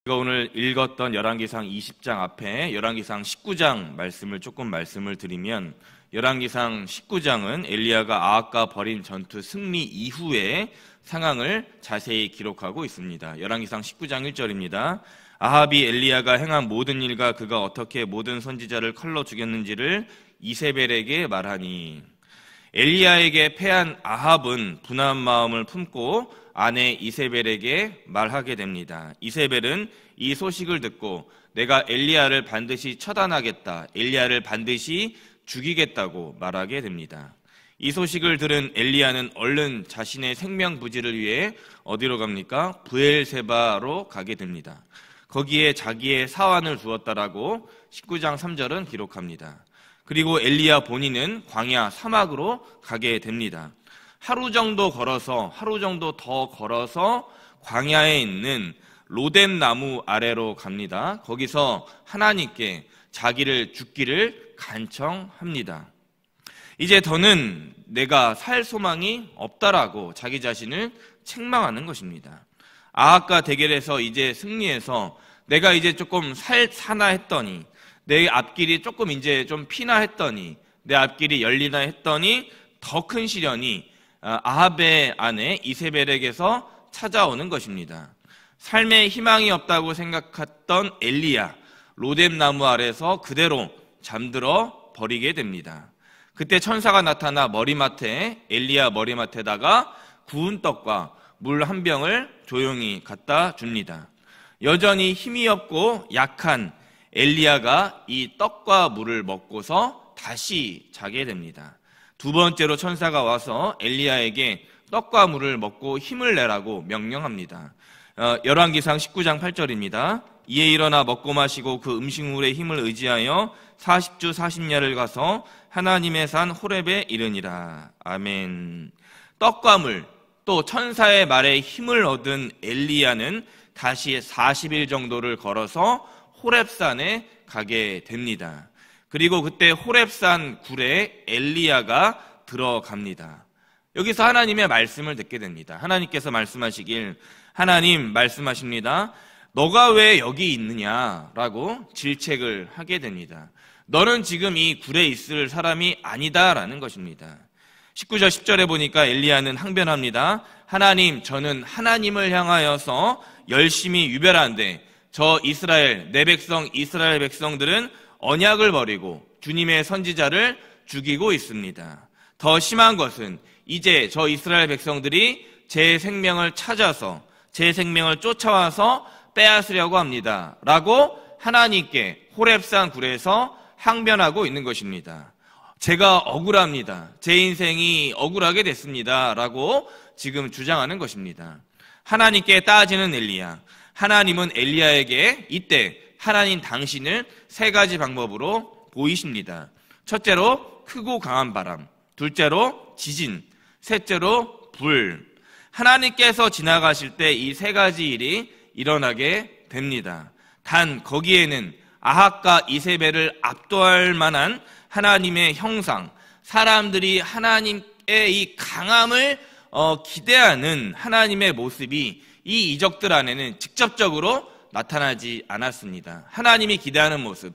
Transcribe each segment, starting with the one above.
제가 오늘 읽었던 열왕기상 20장 앞에 열왕기상 19장 말씀을 드리면, 열왕기상 19장은 엘리야가 아합과 벌인 전투 승리 이후의 상황을 자세히 기록하고 있습니다. 열왕기상 19장 1절입니다. 아합이 엘리야가 행한 모든 일과 그가 어떻게 모든 선지자를 칼로 죽였는지를 이세벨에게 말하니, 엘리야에게 패한 아합은 분한 마음을 품고 아내 이세벨에게 말하게 됩니다. 이세벨은 이 소식을 듣고 내가 엘리야를 반드시 처단하겠다, 엘리야를 반드시 죽이겠다고 말하게 됩니다. 이 소식을 들은 엘리야는 얼른 자신의 생명 부지를 위해 어디로 갑니까? 브엘세바로 가게 됩니다. 거기에 자기의 사환을 두었다라고 19장 3절은 기록합니다. 그리고 엘리야 본인은 광야 사막으로 가게 됩니다. 하루 정도 더 걸어서 광야에 있는 로뎀 나무 아래로 갑니다. 거기서 하나님께 자기를 죽기를 간청합니다. 이제 더는 내가 살 소망이 없다라고 자기 자신을 책망하는 것입니다. 아합과 대결해서 이제 승리해서 내가 이제 조금 사나 했더니, 내 앞길이 조금 이제 좀 피나 했더니, 내 앞길이 열리나 했더니 더 큰 시련이 아합의 아내 이세벨에게서 찾아오는 것입니다. 삶에 희망이 없다고 생각했던 엘리야, 로뎀 나무 아래서 그대로 잠들어 버리게 됩니다. 그때 천사가 나타나 엘리야 머리맡에다가 구운 떡과 물 한 병을 조용히 갖다 줍니다. 여전히 힘이 없고 약한 엘리야가 이 떡과 물을 먹고서 다시 자게 됩니다. 두 번째로 천사가 와서 엘리야에게 떡과 물을 먹고 힘을 내라고 명령합니다. 열왕기상 19장 8절입니다. 이에 일어나 먹고 마시고 그 음식물의 힘을 의지하여 40주 40야를 가서 하나님의 산 호렙에 이르니라. 아멘. 떡과 물, 또 천사의 말에 힘을 얻은 엘리야는 다시 40일 정도를 걸어서 호렙산에 가게 됩니다. 그리고 그때 호렙산 굴에 엘리야가 들어갑니다. 여기서 하나님의 말씀을 듣게 됩니다. 하나님께서 말씀하시길, 하나님 말씀하십니다. 너가 왜 여기 있느냐라고 질책을 하게 됩니다. 너는 지금 이 굴에 있을 사람이 아니다라는 것입니다. 19절 10절에 보니까 엘리야는 항변합니다. 하나님, 저는 하나님을 향하여서 열심히 유별한데 저 내 백성 이스라엘 백성들은 언약을 버리고 주님의 선지자를 죽이고 있습니다. 더 심한 것은 이제 저 이스라엘 백성들이 제 생명을 찾아서 제 생명을 쫓아와서 빼앗으려고 합니다. 라고 하나님께 호렙산 굴에서 항변하고 있는 것입니다. 제가 억울합니다. 제 인생이 억울하게 됐습니다. 라고 지금 주장하는 것입니다. 하나님께 따지는 엘리야. 하나님은 엘리야에게 이때 하나님 당신을 세 가지 방법으로 보이십니다. 첫째로 크고 강한 바람, 둘째로 지진, 셋째로 불. 하나님께서 지나가실 때 이 세 가지 일이 일어나게 됩니다. 단 거기에는 아합과 이세벨을 압도할 만한 하나님의 형상, 사람들이 하나님의 이 강함을 기대하는 하나님의 모습이 이 이적들 안에는 직접적으로 나타나지 않았습니다. 하나님이 기대하는 모습,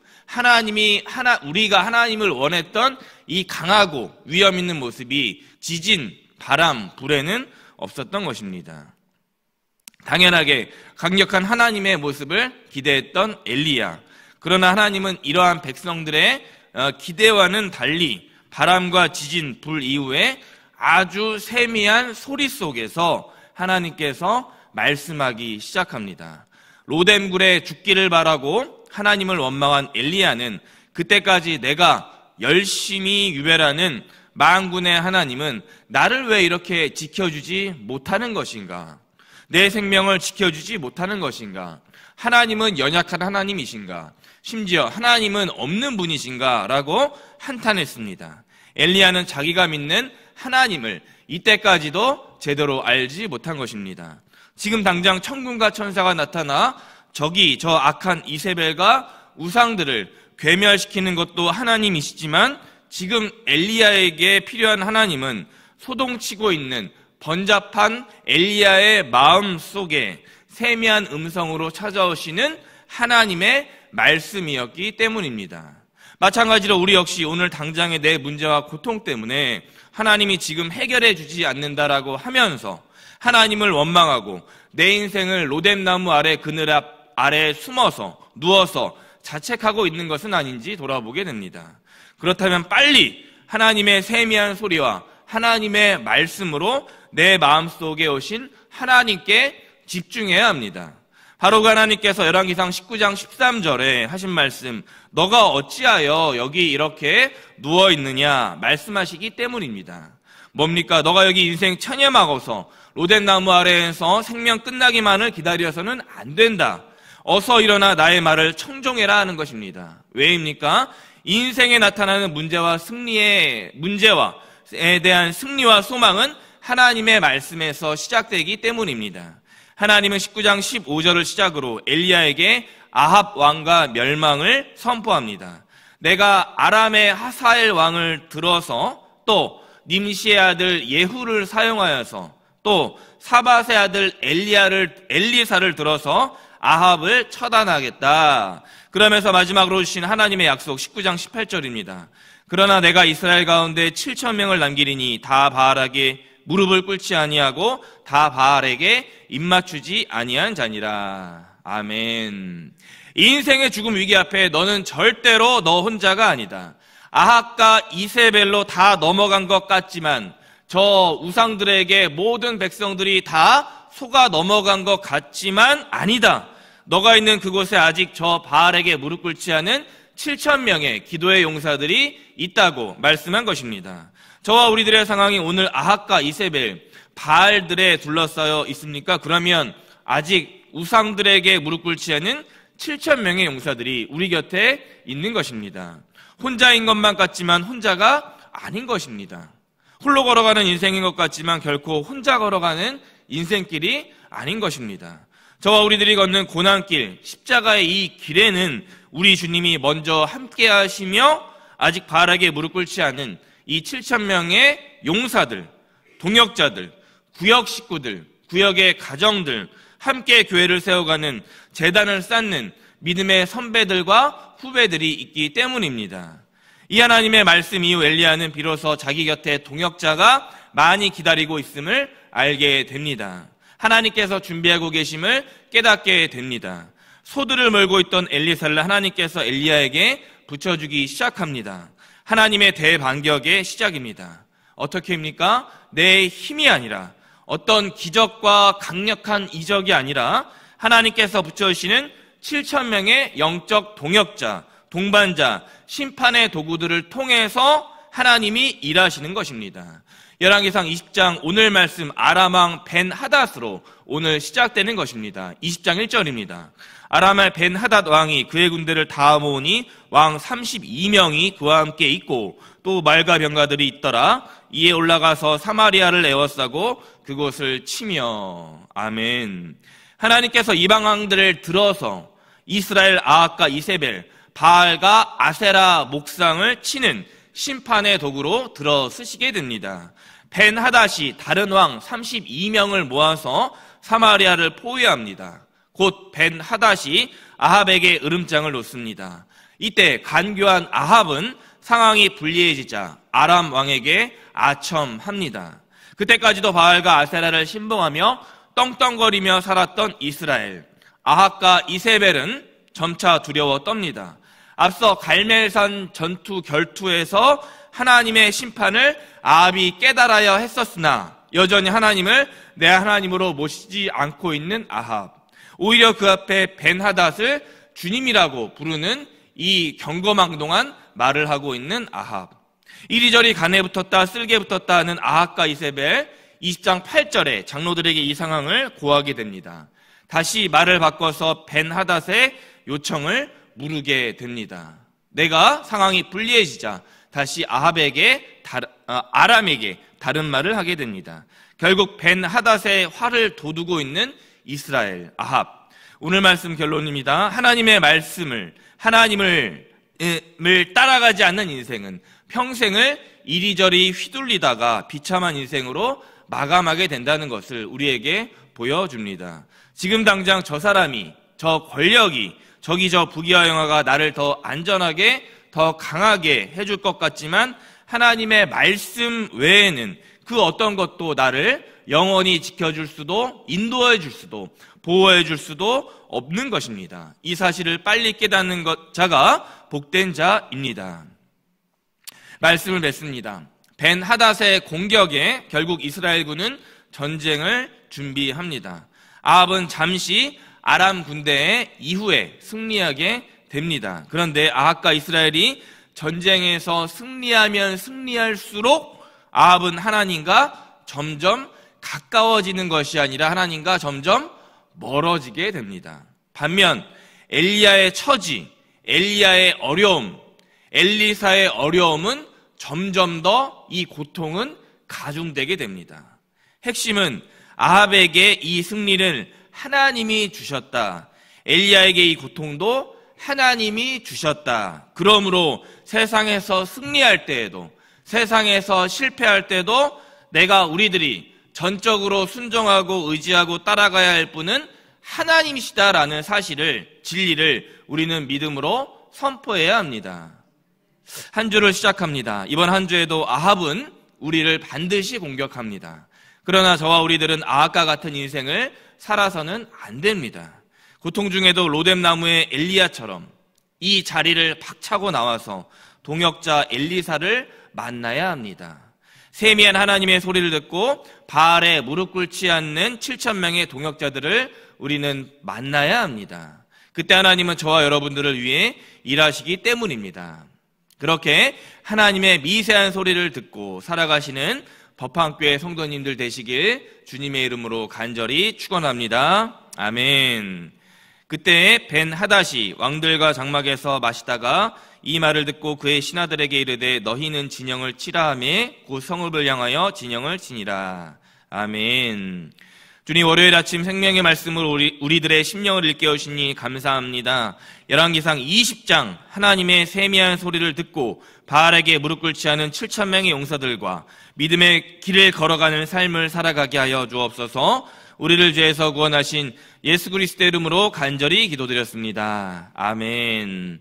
우리가 하나님을 원했던 이 강하고 위험 있는 모습이 지진, 바람, 불에는 없었던 것입니다. 당연하게 강력한 하나님의 모습을 기대했던 엘리야. 그러나 하나님은 이러한 백성들의 기대와는 달리 바람과 지진, 불 이후에 아주 세미한 소리 속에서 하나님께서 말씀하기 시작합니다. 로뎀굴에 죽기를 바라고 하나님을 원망한 엘리야는 그때까지 내가 열심히 유별하는 만군의 하나님은 나를 왜 이렇게 지켜주지 못하는 것인가? 내 생명을 지켜주지 못하는 것인가? 하나님은 연약한 하나님이신가? 심지어 하나님은 없는 분이신가? 라고 한탄했습니다. 엘리야는 자기가 믿는 하나님을 이때까지도 제대로 알지 못한 것입니다. 지금 당장 천군과 천사가 나타나 저 악한 이세벨과 우상들을 괴멸시키는 것도 하나님이시지만 지금 엘리야에게 필요한 하나님은 소동치고 있는 번잡한 엘리야의 마음 속에 세미한 음성으로 찾아오시는 하나님의 말씀이었기 때문입니다. 마찬가지로 우리 역시 오늘 당장의 내 문제와 고통 때문에 하나님이 지금 해결해 주지 않는다라고 하면서 하나님을 원망하고 내 인생을 로뎀나무 아래 그늘 아래에 숨어서 누워서 자책하고 있는 것은 아닌지 돌아보게 됩니다. 그렇다면 빨리 하나님의 세미한 소리와 하나님의 말씀으로 내 마음속에 오신 하나님께 집중해야 합니다. 바로 그 하나님께서 열왕기상 19장 13절에 하신 말씀, 너가 어찌하여 여기 이렇게 누워있느냐 말씀하시기 때문입니다. 뭡니까? 너가 여기 인생 천념하고서 로뎀나무 아래에서 생명 끝나기만을 기다려서는 안 된다. 어서 일어나 나의 말을 청종해라 하는 것입니다. 왜입니까? 인생에 나타나는 문제와 승리의 문제와에 대한 승리와 소망은 하나님의 말씀에서 시작되기 때문입니다. 하나님은 19장 15절을 시작으로 엘리야에게 아합 왕과 멸망을 선포합니다. 내가 아람의 하사엘 왕을 들어서 또 님시의 아들 예후를 사용하여서 또 사밧의 아들 엘리사를 들어서 아합을 처단하겠다. 그러면서 마지막으로 주신 하나님의 약속 19장 18절입니다. 그러나 내가 이스라엘 가운데 7,000명을 남기리니 다 바알에게 무릎을 꿇지 아니하고 다 바알에게 입맞추지 아니한 자니라. 아멘. 인생의 죽음 위기 앞에 너는 절대로 너 혼자가 아니다. 아합과 이세벨로 다 넘어간 것 같지만 저 우상들에게 모든 백성들이 다 속아 넘어간 것 같지만 아니다. 너가 있는 그곳에 아직 저 바알에게 무릎 꿇지 않은 7,000명의 기도의 용사들이 있다고 말씀한 것입니다. 저와 우리들의 상황이 오늘 아합과 이세벨, 바알들에 둘러싸여 있습니까? 그러면 아직 우상들에게 무릎 꿇지 않은 7,000명의 용사들이 우리 곁에 있는 것입니다. 혼자인 것만 같지만 혼자가 아닌 것입니다. 홀로 걸어가는 인생인 것 같지만 결코 혼자 걸어가는 인생길이 아닌 것입니다. 저와 우리들이 걷는 고난길, 십자가의 이 길에는 우리 주님이 먼저 함께 하시며 아직 바알에게 무릎 꿇지 않은 이 7,000명의 용사들, 동역자들, 구역 식구들, 구역의 가정들, 함께 교회를 세워가는 제단을 쌓는 믿음의 선배들과 후배들이 있기 때문입니다. 이 하나님의 말씀 이후 엘리야는 비로소 자기 곁에 동역자가 많이 기다리고 있음을 알게 됩니다. 하나님께서 준비하고 계심을 깨닫게 됩니다. 소들을 몰고 있던 엘리사를 하나님께서 엘리야에게 붙여주기 시작합니다. 하나님의 대반격의 시작입니다. 어떻게 합니까? 내 힘이 아니라 어떤 기적과 강력한 이적이 아니라 하나님께서 붙여주시는 7,000명의 영적 동역자, 동반자, 심판의 도구들을 통해서 하나님이 일하시는 것입니다. 열왕기상 20장 오늘 말씀 아람왕 벤하닷으로 오늘 시작되는 것입니다. 20장 1절입니다. 아람의 벤하닷 왕이 그의 군대를 다 모으니 왕 32명이 그와 함께 있고 또 말과 병가들이 있더라. 이에 올라가서 사마리아를 에워싸고 그곳을 치며. 아멘. 하나님께서 이방 왕들을 들어서 이스라엘 아합과 이세벨, 바알과 아세라 목상을 치는 심판의 도구로 들어 쓰시게 됩니다. 벤하닷이 다른 왕 32명을 모아서 사마리아를 포위합니다. 곧 벤하닷이 아합에게 으름장을 놓습니다. 이때 간교한 아합은 상황이 불리해지자 아람 왕에게 아첨합니다. 그때까지도 바알과 아세라를 신봉하며 떵떵거리며 살았던 이스라엘, 아합과 이세벨은 점차 두려워 떱니다. 앞서 갈멜산 전투 결투에서 하나님의 심판을 아합이 깨달아야 했었으나 여전히 하나님을 내 하나님으로 모시지 않고 있는 아합, 오히려 그 앞에 벤하닷을 주님이라고 부르는 이 경거망동한 말을 하고 있는 아합, 이리저리 간에 붙었다 쓸개 붙었다 하는 아합과 이세벨, 20장 8절에 장로들에게 이 상황을 고하게 됩니다. 다시 말을 바꿔서 벤하닷의 요청을 물으게 됩니다. 내가 상황이 불리해지자 다시 아람에게 다른 말을 하게 됩니다. 결국 벤하닷의 화를 돋우고 있는 이스라엘 아합. 오늘 말씀 결론입니다. 하나님의 말씀을, 하나님을 따라가지 않는 인생은 평생을 이리저리 휘둘리다가 비참한 인생으로 마감하게 된다는 것을 우리에게 보여줍니다. 지금 당장 저 사람이, 저 권력이, 저기 저 북이와 영화가 나를 더 안전하게, 더 강하게 해줄 것 같지만 하나님의 말씀 외에는 그 어떤 것도 나를 영원히 지켜줄 수도, 인도해 줄 수도, 보호해 줄 수도 없는 것입니다. 이 사실을 빨리 깨닫는 자가 복된 자입니다. 말씀을 맺습니다. 벤 하닷의 공격에 결국 이스라엘군은 전쟁을 준비합니다. 아합은 잠시 아람 군대의 이후에 승리하게 됩니다. 그런데 아합과 이스라엘이 전쟁에서 승리하면 승리할수록 아합은 하나님과 점점 가까워지는 것이 아니라 하나님과 점점 멀어지게 됩니다. 반면 엘리야의 처지, 엘리야의 어려움, 엘리사의 어려움은 점점 더 이 고통은 가중되게 됩니다. 핵심은 아합에게 이 승리를 하나님이 주셨다. 엘리야에게 이 고통도 하나님이 주셨다. 그러므로 세상에서 승리할 때에도, 세상에서 실패할 때도 우리들이 전적으로 순종하고 의지하고 따라가야 할 분은 하나님이시다라는 사실을, 진리를 우리는 믿음으로 선포해야 합니다. 한 주를 시작합니다. 이번 한 주에도 아합은 우리를 반드시 공격합니다. 그러나 저와 우리들은 아합과 같은 인생을 살아서는 안 됩니다. 고통 중에도 로뎀나무의 엘리야처럼 이 자리를 박차고 나와서 동역자 엘리사를 만나야 합니다. 세미한 하나님의 소리를 듣고 바알에 무릎 꿇지 않는 7,000명의 동역자들을 우리는 만나야 합니다. 그때 하나님은 저와 여러분들을 위해 일하시기 때문입니다. 그렇게 하나님의 미세한 소리를 듣고 살아가시는 법한교회 성도님들 되시길 주님의 이름으로 간절히 축원합니다. 아멘. 그때 벤 하닷이 왕들과 장막에서 마시다가 이 말을 듣고 그의 신하들에게 이르되 너희는 진영을 치라 하며 곧 성읍을 향하여 진영을 치니라. 아멘. 주님, 월요일 아침 생명의 말씀을 우리들의 심령을 일깨우시니 감사합니다. 열왕기상 20장 하나님의 세미한 소리를 듣고 바알에게 무릎 꿇지 않은 7,000명의 용사들과 믿음의 길을 걸어가는 삶을 살아가게 하여 주옵소서. 우리를 죄에서 구원하신 예수 그리스도의 이름으로 간절히 기도드렸습니다. 아멘.